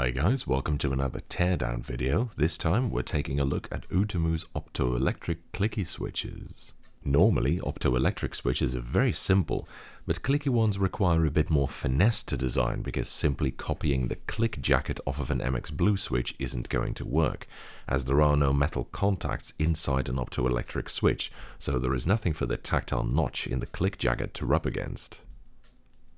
Hi guys, welcome to another teardown video. This time we're taking a look at Utemu's optoelectric clicky switches. Normally, optoelectric switches are very simple, but clicky ones require a bit more finesse to design because simply copying the click jacket off of an MX Blue switch isn't going to work, as there are no metal contacts inside an optoelectric switch, so there is nothing for the tactile notch in the click jacket to rub against.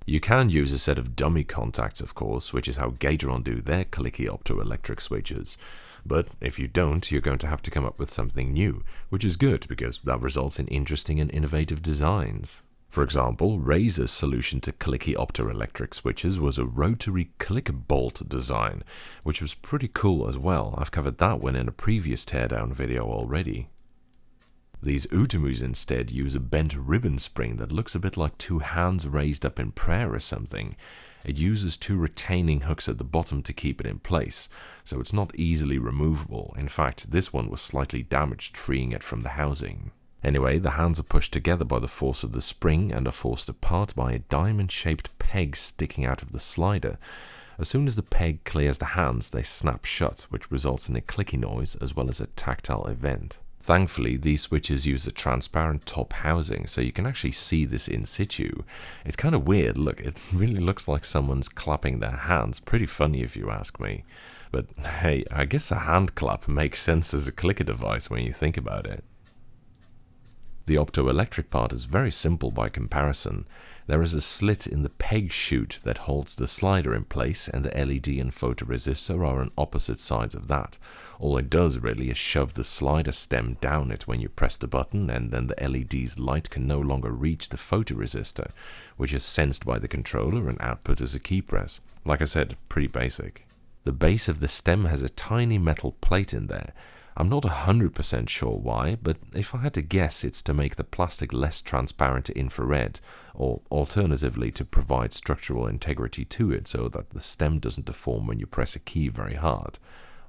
You can use a set of dummy contacts, of course, which is how Gateron do their clicky optoelectric switches. But if you don't, you're going to have to come up with something new, which is good because that results in interesting and innovative designs. For example, Razer's solution to clicky optoelectric switches was a rotary click bolt design, which was pretty cool as well. I've covered that one in a previous teardown video already. These Utemus instead use a bent ribbon spring that looks a bit like two hands raised up in prayer or something. It uses two retaining hooks at the bottom to keep it in place, so it's not easily removable. In fact, this one was slightly damaged, freeing it from the housing. Anyway, the hands are pushed together by the force of the spring and are forced apart by a diamond-shaped peg sticking out of the slider. As soon as the peg clears the hands, they snap shut, which results in a clicky noise as well as a tactile event. Thankfully, these switches use a transparent top housing, so you can actually see this in situ. It's kind of weird, look, it really looks like someone's clapping their hands. Pretty funny if you ask me. But hey, I guess a hand clap makes sense as a clicker device when you think about it. The optoelectric part is very simple by comparison. There is a slit in the peg chute that holds the slider in place, and the LED and photoresistor are on opposite sides of that. All it does really is shove the slider stem down it when you press the button, and then the LED's light can no longer reach the photoresistor, which is sensed by the controller and output as a key press. Like I said, pretty basic. The base of the stem has a tiny metal plate in there. I'm not 100% sure why, but if I had to guess, it's to make the plastic less transparent to infrared, or alternatively to provide structural integrity to it so that the stem doesn't deform when you press a key very hard.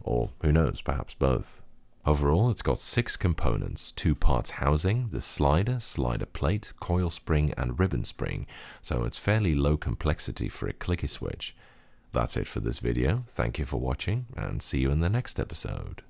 Or, who knows, perhaps both. Overall, it's got 6 components, 2 parts housing, the slider, slider plate, coil spring and ribbon spring, so it's fairly low complexity for a clicky switch. That's it for this video. Thank you for watching, and see you in the next episode.